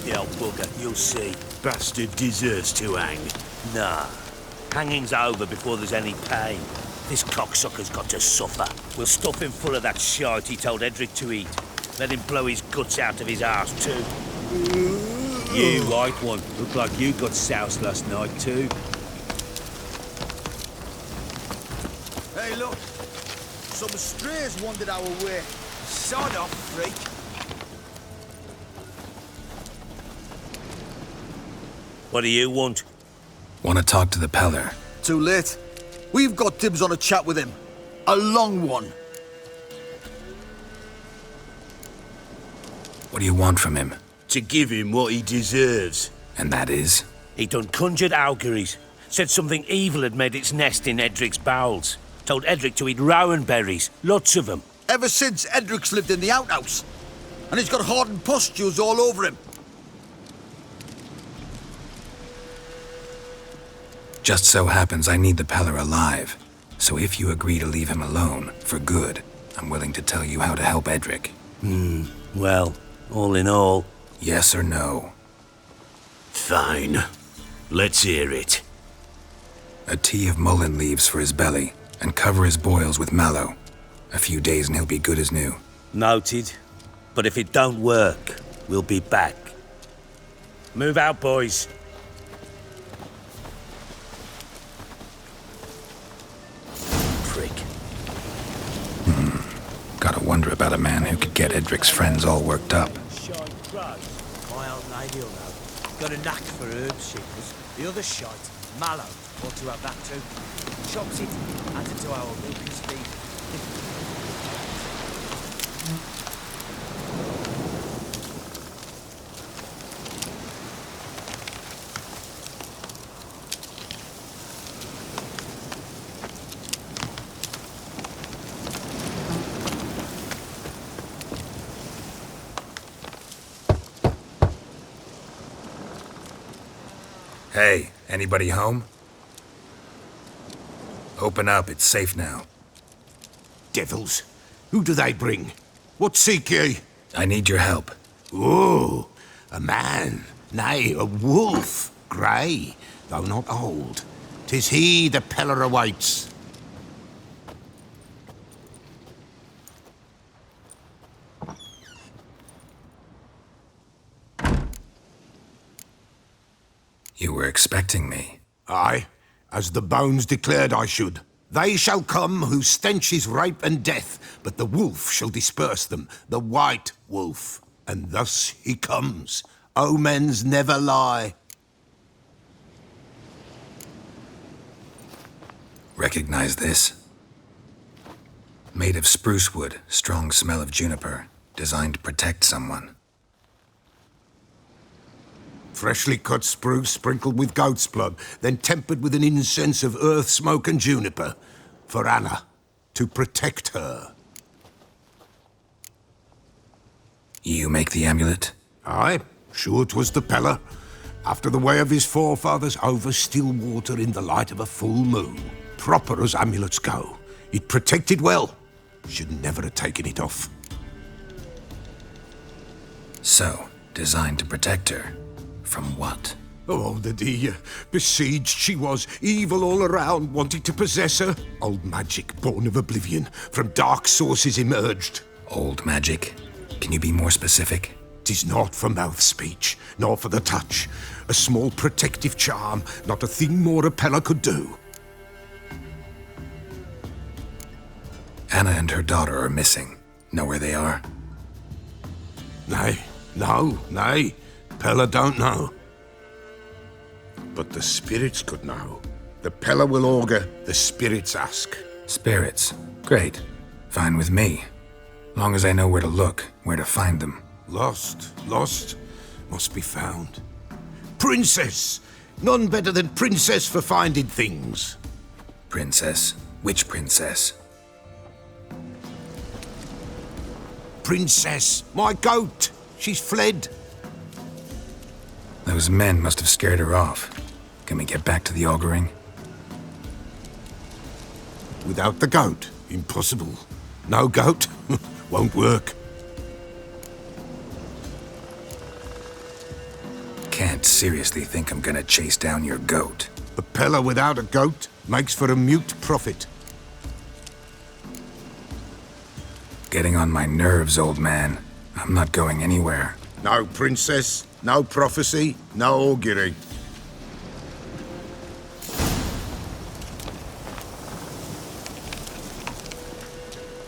the old bugger, you'll see. Bastard deserves to hang. Nah. Hanging's over before there's any pain. This cocksucker's got to suffer. We'll stuff him full of that shite he told Edric to eat. Let him blow his guts out of his arse too. You, white one, look like you got soused last night too. Hey, look. Some strays wandered our way. Sod off, freak. What do you want? Want to talk to the Peller. Too late. We've got dibs on a chat with him. A long one. What do you want from him? To give him what he deserves. And that is? He done conjured auguries. Said something evil had made its nest in Edric's bowels. Told Edric to eat rowan berries. Lots of them. Ever since Edric's lived in the outhouse. And he's got hardened pustules all over him. Just so happens I need the Peller alive. So if you agree to leave him alone, for good, I'm willing to tell you how to help Edric. Well, all in all... Yes or no? Fine. Let's hear it. A tea of mullein leaves for his belly, and cover his boils with mallow. A few days and he'll be good as new. Noted. But if it don't work, we'll be back. Move out, boys. Prick. Gotta wonder about a man who could get Edric's friends all worked up. My old lady'll know. Got a knack for herb shakers. The other shite, mallow, ought to have that too. Chops it, adds it to our milkers feed. Hey, anybody home? Open up, it's safe now. Devils. Who do they bring? What seek ye? I need your help. Oh, a man. Nay, a wolf. Grey, though not old. 'Tis he the Peller awaits. You were expecting me. Aye, as the bones declared I should. They shall come whose stench is rape and death, but the wolf shall disperse them, the white wolf. And thus he comes. Omens never lie. Recognize this? Made of spruce wood, strong smell of juniper, designed to protect someone. Freshly cut spruce sprinkled with goat's blood, then tempered with an incense of earth, smoke and juniper. For Anna, to protect her. You make the amulet? Aye, sure 'twas the Peller. After the way of his forefathers, over still water in the light of a full moon. Proper as amulets go. It protected well. Should never have taken it off. So, designed to protect her. From what? Oh, the dear. Besieged she was, evil all around, wanting to possess her. Old magic, born of oblivion, from dark sources emerged. Old magic? Can you be more specific? 'Tis not for mouth speech, nor for the touch. A small protective charm, not a thing more a Peller could do. Anna and her daughter are missing. Know where they are? Nay, nay. Peller don't know. But the spirits could know. The Peller will augur, the spirits ask. Spirits. Great. Fine with me. Long as I know where to look, where to find them. Lost, must be found. Princess! None better than Princess for finding things. Princess? Which princess? Princess, my goat! She's fled. Those men must have scared her off. Can we get back to the auguring? Without the goat, impossible. No goat, won't work. can't seriously think I'm gonna chase down your goat. A Pella without a goat makes for a mute prophet. Getting on my nerves, old man. I'm not going anywhere. No princess, no prophecy, no augury.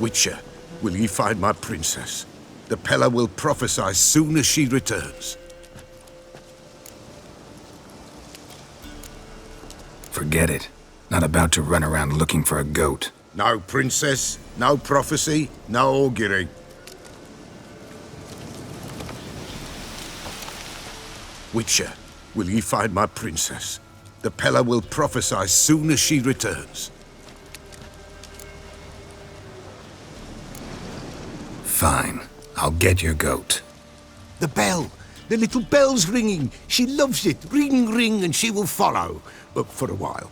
Witcher, will ye find my princess? The Pella will prophesy soon as she returns. Forget it. Not about to run around looking for a goat. No princess, no prophecy, no augury. Witcher, will ye find my princess? The Pella will prophesy soon as she returns. Fine. I'll get your goat. The bell! The little bell's ringing! She loves it! Ring, ring, and she will follow. But for a while.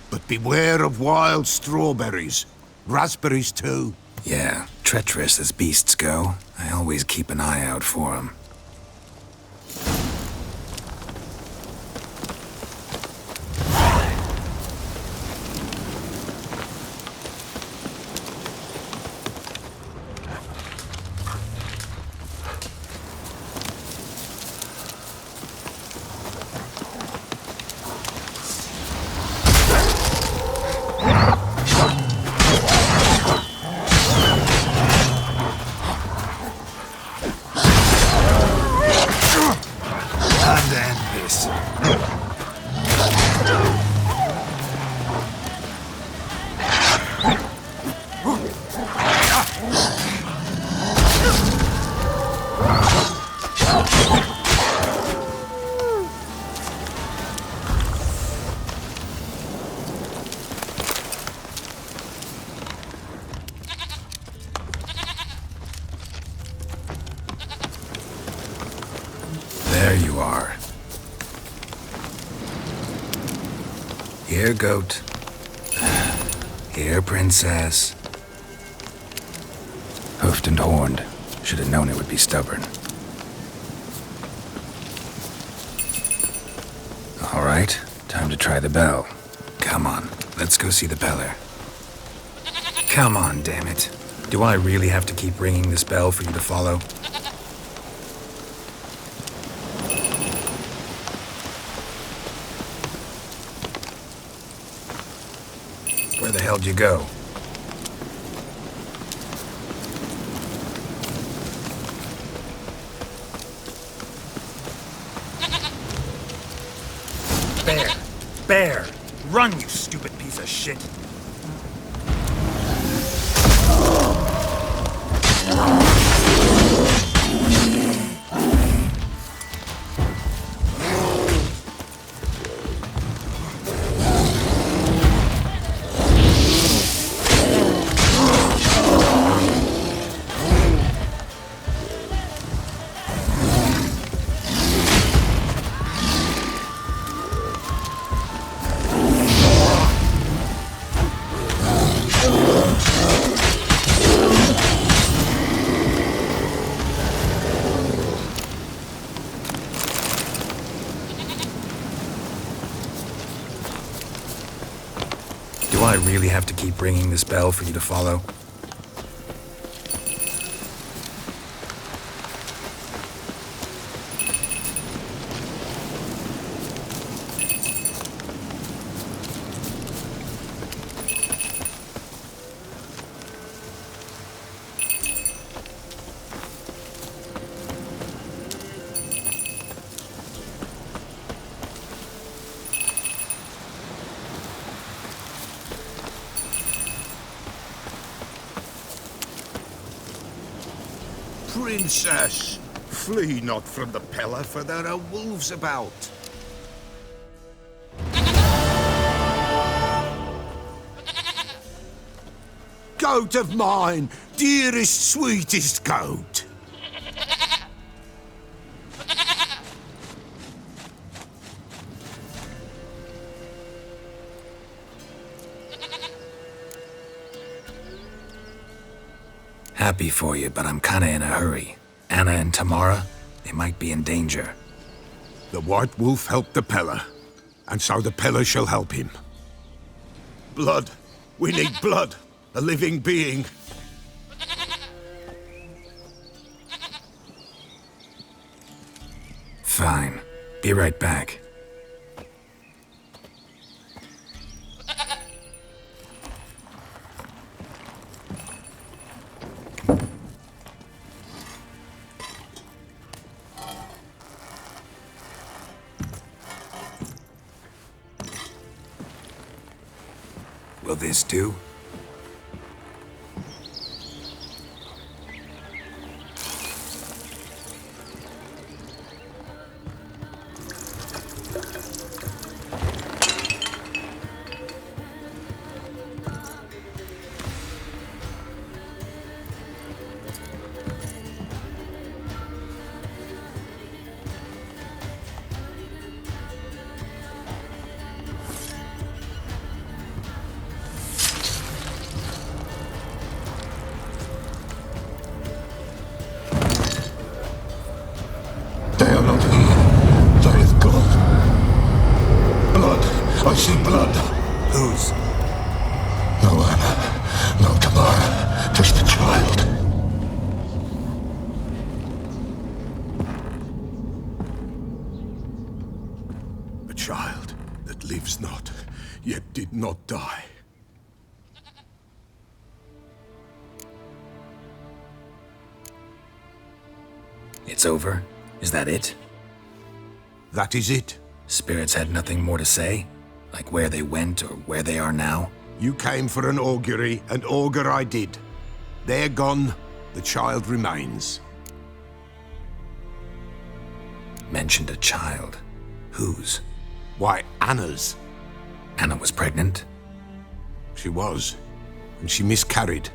But beware of wild strawberries. Raspberries, too. Yeah, treacherous as beasts go. I always keep an eye out for 'em. There you are. Here, goat. Here, princess. Hoofed and horned. Should have known it would be stubborn. All right, time to try the bell. Come on, let's go see the beller. Come on, damn it. Do I really have to keep ringing this bell for you to follow? Where the hell'd you go? Bear! Bear! Run, you stupid piece of shit! Do I really have to keep ringing this bell for you to follow? Princess, flee not from the Pella, for there are wolves about. Goat of mine, dearest, sweetest goat. Happy for you, but I'm kinda in a hurry. Anna and Tamara, they might be in danger. The White Wolf helped the Peller, and so the Peller shall help him. Blood. We need blood. A living being. Fine. Be right back. Will this do? They are not here. They have gone. Blood. I see blood. Whose? No Anna. No Tamara. Just the child. A child that lives not, yet did not die. It's over? Is that it? That is it. Spirits had nothing more to say? Like where they went or where they are now? You came for an augury, and augur I did. They're gone. The child remains. Mentioned a child. Whose? Why, Anna's. Anna was pregnant? She was. And she miscarried.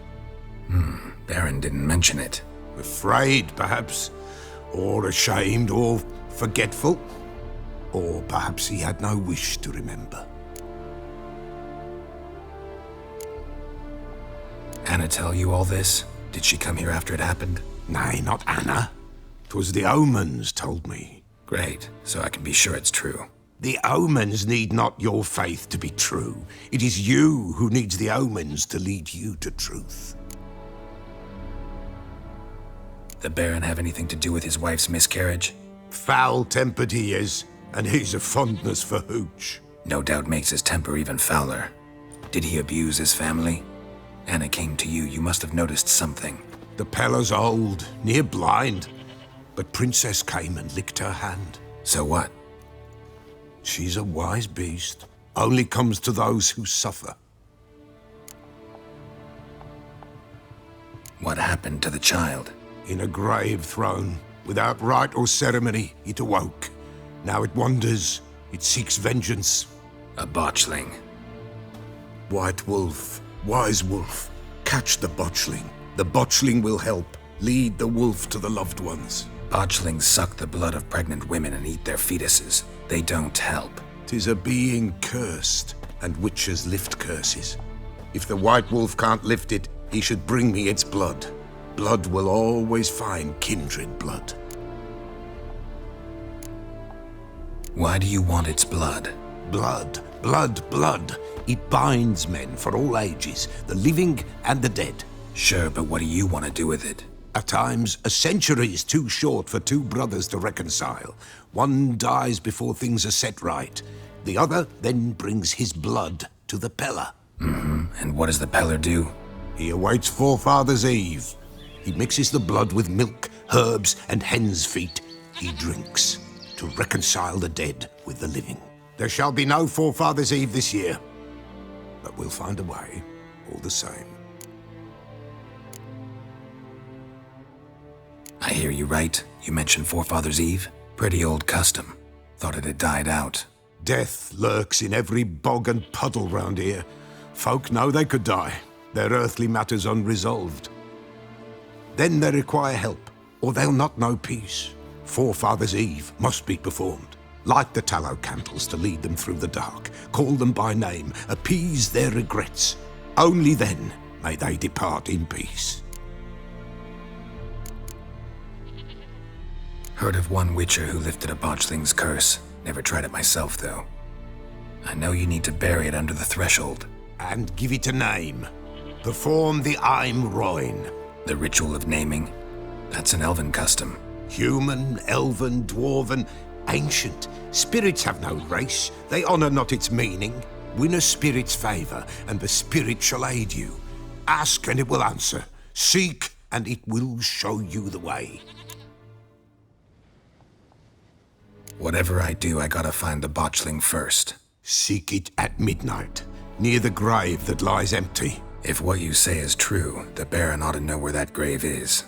Baron didn't mention it. Afraid, perhaps. Or ashamed, or forgetful. Or perhaps he had no wish to remember. Anna tell you all this? Did she come here after it happened? Nay, not Anna. 'Twas the omens told me. Great, so I can be sure it's true. The omens need not your faith to be true. It is you who needs the omens to lead you to truth. The Baron have anything to do with his wife's miscarriage? Foul-tempered he is, and he's a fondness for hooch. No doubt makes his temper even fouler. Did he abuse his family? Anna came to you, you must have noticed something. The Peller's old, near blind, but Princess came and licked her hand. So what? She's a wise beast, only comes to those who suffer. What happened to the child? In a grave thrown, without rite or ceremony, it awoke. Now it wanders, it seeks vengeance. A botchling. White Wolf, Wise Wolf, catch the botchling. The botchling will help, lead the wolf to the loved ones. Botchlings suck the blood of pregnant women and eat their fetuses. They don't help. 'Tis a being cursed, and witches lift curses. If the White Wolf can't lift it, he should bring me its blood. Blood will always find kindred blood. Why do you want its blood? Blood, blood, blood. It binds men for all ages, the living and the dead. Sure, but what do you want to do with it? At times, a century is too short for two brothers to reconcile. One dies before things are set right. The other then brings his blood to the Peller. And what does the Peller do? He awaits Forefathers' Eve. He mixes the blood with milk, herbs, and hen's feet. He drinks to reconcile the dead with the living. There shall be no Forefathers' Eve this year, but we'll find a way, all the same. I hear you right. You mentioned Forefathers' Eve. Pretty old custom. Thought it had died out. Death lurks in every bog and puddle round here. Folk know they could die, their earthly matters unresolved. Then they require help, or they'll not know peace. Forefathers' Eve must be performed. Light the tallow candles to lead them through the dark. Call them by name, appease their regrets. Only then may they depart in peace. Heard of one witcher who lifted a botchling's curse. Never tried it myself, though. I know you need to bury it under the threshold. And give it a name. Perform the Aim Roin. The ritual of naming. That's an elven custom. Human, elven, dwarven, ancient. Spirits have no race. They honour not its meaning. Win a spirit's favour, and the spirit shall aid you. Ask, and it will answer. Seek, and it will show you the way. Whatever I do, I gotta find the botchling first. Seek it at midnight, near the grave that lies empty. If what you say is true, the Baron ought to know where that grave is.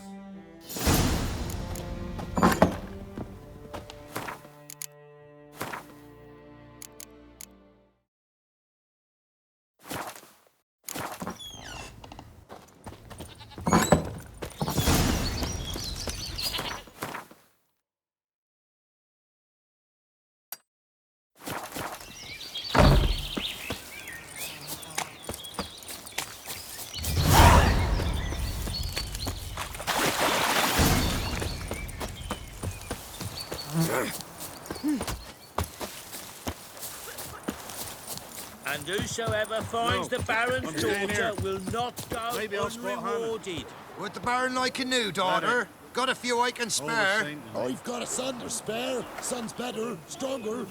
And whosoever finds the Baron's daughter will not go unrewarded. Would the Baron like a new daughter? Got a few I can spare. I've got a son to spare. Son's better, stronger.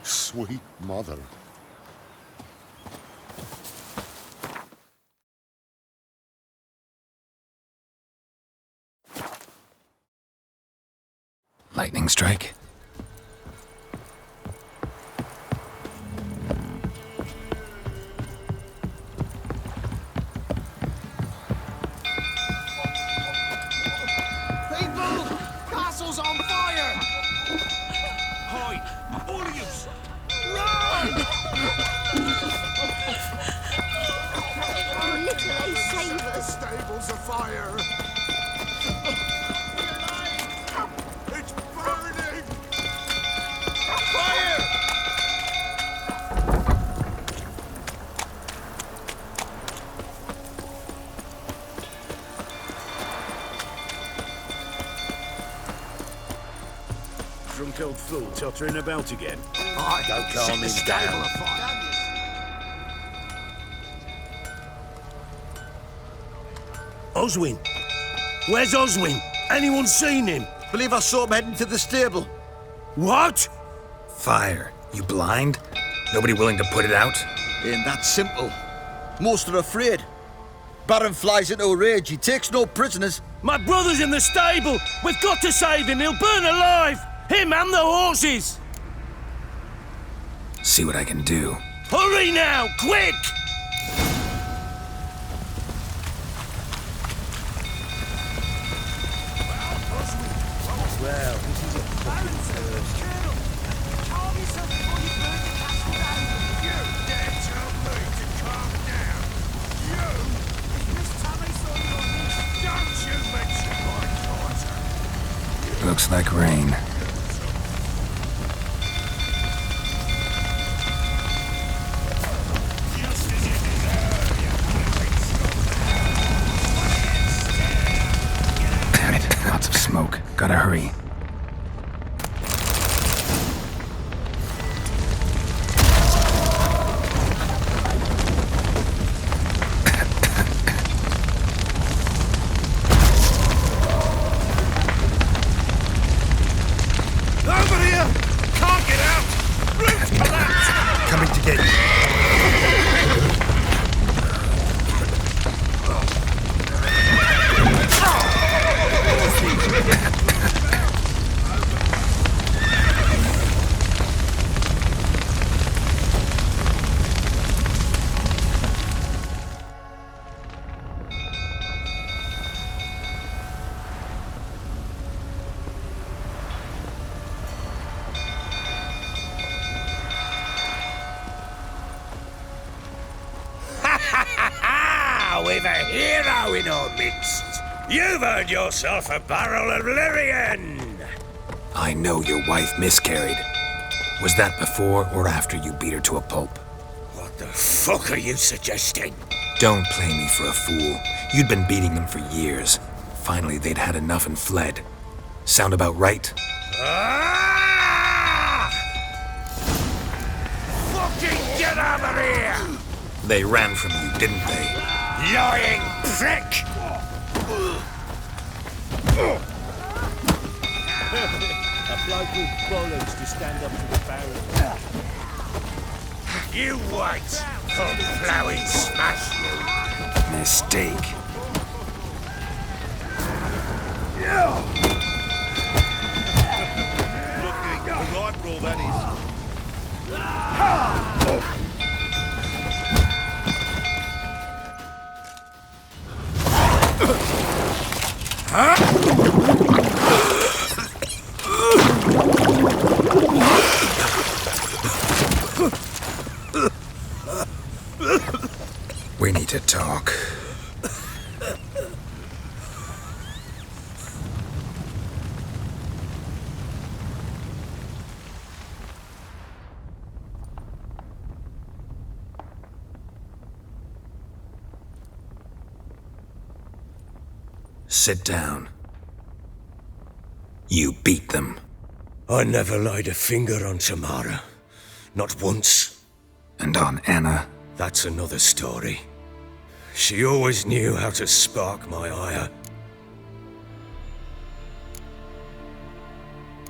Sweet mother. Lightning strike? Castle's on fire! Hide! All of you! Little ace save us. Stable's afire. It's burning! Fire! Drunk old fool tottering about again. Don't calm him down. Oswin! Where's Oswin? Anyone seen him? Believe I saw him heading to the stable. What? Fire. You blind? Nobody willing to put it out? Ain't that simple. Most are afraid. Baron flies into a rage. He takes no prisoners. My brother's in the stable! We've got to save him! He'll burn alive! Him and the horses! See what I can do. Hurry now! Quick! Well, this is a fucking first. Calm yourself before you burn the castle down. You dare tell me to calm down? You? This time I saw you on this. Don't you mention my daughter. Looks like rain. Damn it, lots of smoke. Gotta hurry. Over here! Can't get out! Roof collapsed! Coming to get you. We've a hero in our midst. You've earned yourself a barrel of Lyrian. I know your wife miscarried. Was that before or after you beat her to a pulp? What the fuck are you suggesting? Don't play me for a fool. You'd been beating them for years. Finally, they'd had enough and fled. Sound about right? Fucking get out of here! They ran from you, didn't they? Lying prick! A bloke with bollocks to stand up to the barrel. You wait! I'll plough and smash you! Mistake. Looking right for all that is. We need to talk. Sit down. You beat them. I never laid a finger on Tamara. Not once. And on Anna? That's another story. She always knew how to spark my ire.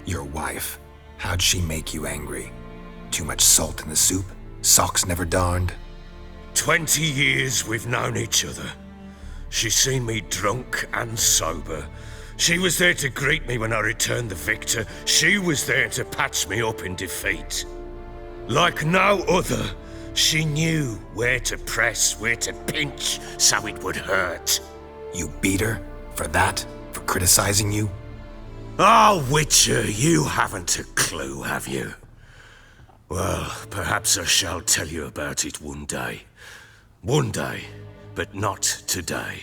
Your wife. How'd she make you angry? Too much salt in the soup? Socks never darned? 20 years we've known each other. She's seen me drunk and sober. She was there to greet me when I returned the victor. She was there to patch me up in defeat. Like no other, she knew where to press, where to pinch, so it would hurt. You beat her? For that? For criticizing you? Oh, Witcher, you haven't a clue, have you? Well, perhaps I shall tell you about it one day. One day, but not today.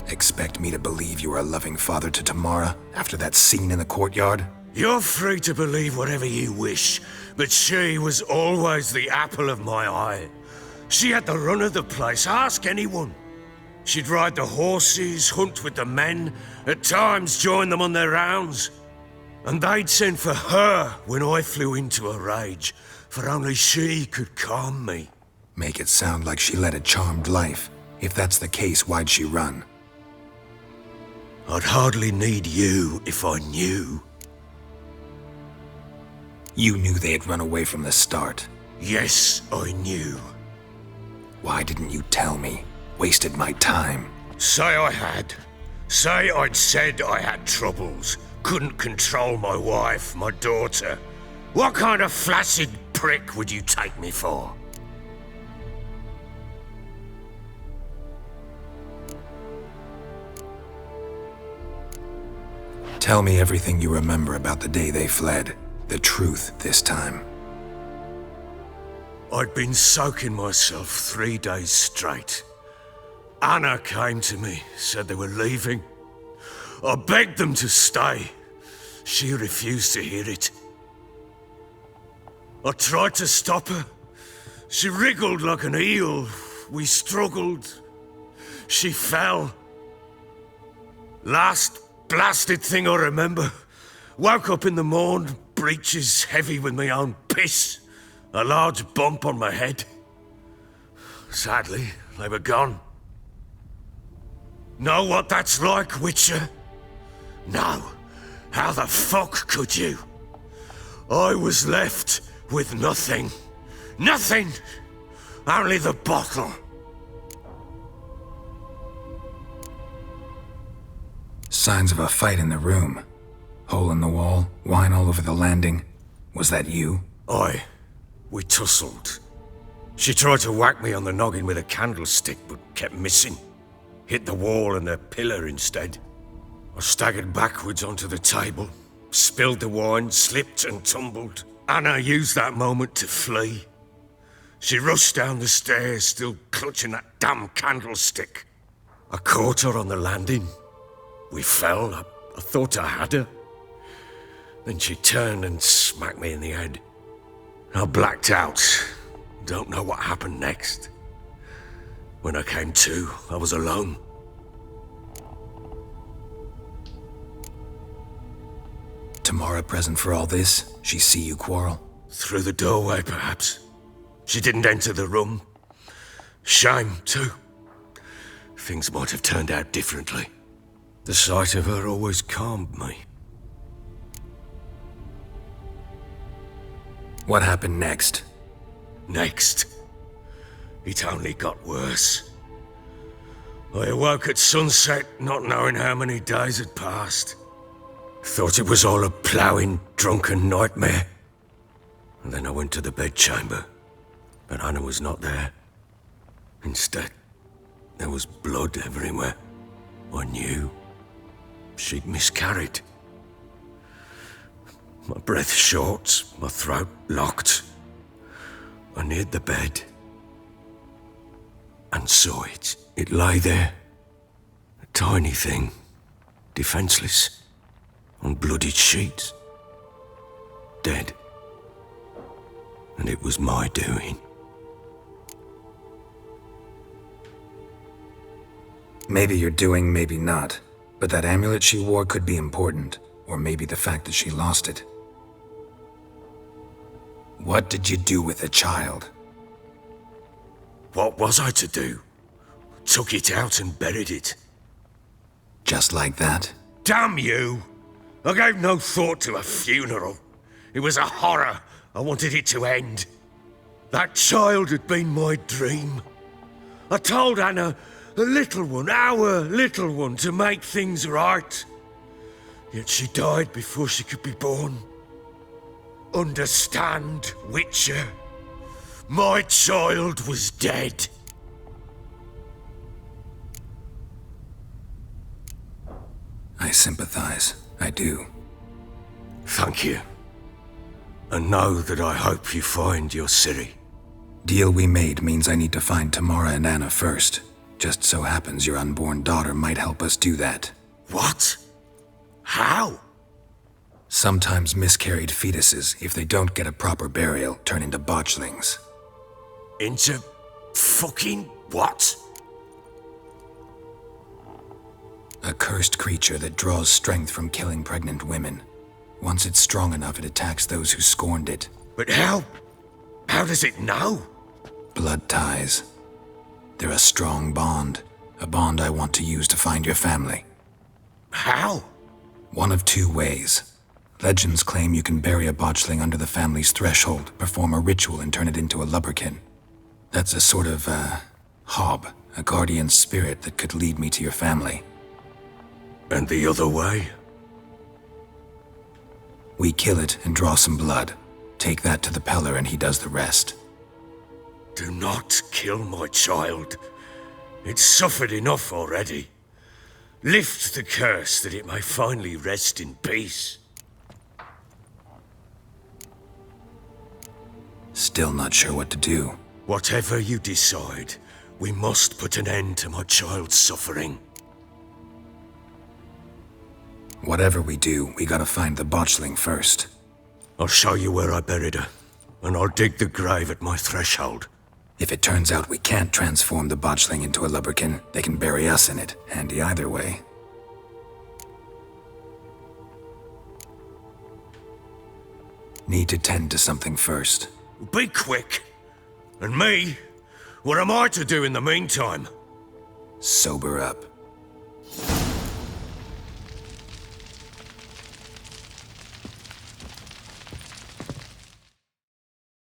Expect me to believe you are a loving father to Tamara after that scene in the courtyard? You're free to believe whatever you wish, but she was always the apple of my eye. She had the run of the place, ask anyone. She'd ride the horses, hunt with the men, at times join them on their rounds. And they'd send for her when I flew into a rage, for only she could calm me. Make it sound like she led a charmed life. If that's the case, why'd she run? I'd hardly need you if I knew. You knew they had run away from the start. Yes, I knew. Why didn't you tell me? Wasted my time. Say I had. Say I'd said I had troubles. Couldn't control my wife, my daughter. What kind of flaccid prick would you take me for? Tell me everything you remember about the day they fled. The truth this time. I'd been soaking myself 3 days straight. Anna came to me, said they were leaving. I begged them to stay. She refused to hear it. I tried to stop her. She wriggled like an eel. We struggled. She fell. Last blasted thing I remember. Woke up in the morn, breeches heavy with my own piss. A large bump on my head. Sadly, they were gone. Know what that's like, Witcher? No. How the fuck could you? I was left with nothing. Nothing! Only the bottle. Signs of a fight in the room. Hole in the wall, wine all over the landing. Was that you? We tussled. She tried to whack me on the noggin with a candlestick, but kept missing. Hit the wall and a pillar instead. I staggered backwards onto the table, spilled the wine, slipped and tumbled. Anna used that moment to flee. She rushed down the stairs, still clutching that damn candlestick. I caught her on the landing. We fell. I thought I had her. Then she turned and smacked me in the head. I blacked out. Don't know what happened next. When I came to, I was alone. Tamara present for all this? She see you quarrel? Through the doorway, perhaps. She didn't enter the room. Shame, too. Things might have turned out differently. The sight of her always calmed me. What happened next? Next, it only got worse. I awoke at sunset, not knowing how many days had passed. Thought it was all a ploughing, drunken nightmare. And then I went to the bedchamber, but Anna was not there. Instead, there was blood everywhere. I knew she'd miscarried. My breath short, my throat locked. I neared the bed and saw it. It lay there, a tiny thing, defenseless, on bloodied sheets, dead. And it was my doing. Maybe you're doing, maybe not. But that amulet she wore could be important. Or maybe the fact that she lost it. What did you do with the child? What was I to do? Took it out and buried it. Just like that? Damn you! I gave no thought to a funeral. It was a horror. I wanted it to end. That child had been my dream. I told Anna, the little one, our little one, to make things right. Yet she died before she could be born. Understand, Witcher? My child was dead. I sympathize. I do. Thank you. And know that I hope you find your Ciri. Deal we made means I need to find Tamara and Anna first. Just so happens your unborn daughter might help us do that. What? How? Sometimes miscarried fetuses, if they don't get a proper burial, turn into botchlings. Into fucking what? A cursed creature that draws strength from killing pregnant women. Once it's strong enough, it attacks those who scorned it. But how? How does it know? Blood ties. They're a strong bond. A bond I want to use to find your family. How? One of two ways. Legends claim you can bury a botchling under the family's threshold, perform a ritual, and turn it into a lubberkin. That's a sort of, hob, a guardian spirit that could lead me to your family. And the other way? We kill it and draw some blood. Take that to the Peller and he does the rest. Do not kill my child. It's suffered enough already. Lift the curse that it may finally rest in peace. Still not sure what to do. Whatever you decide, we must put an end to my child's suffering. Whatever we do, we gotta find the botchling first. I'll show you where I buried her, and I'll dig the grave at my threshold. If it turns out we can't transform the botchling into a lubberkin, they can bury us in it. Handy either way. Need to tend to something first. Be quick. And me? What am I to do in the meantime? Sober up.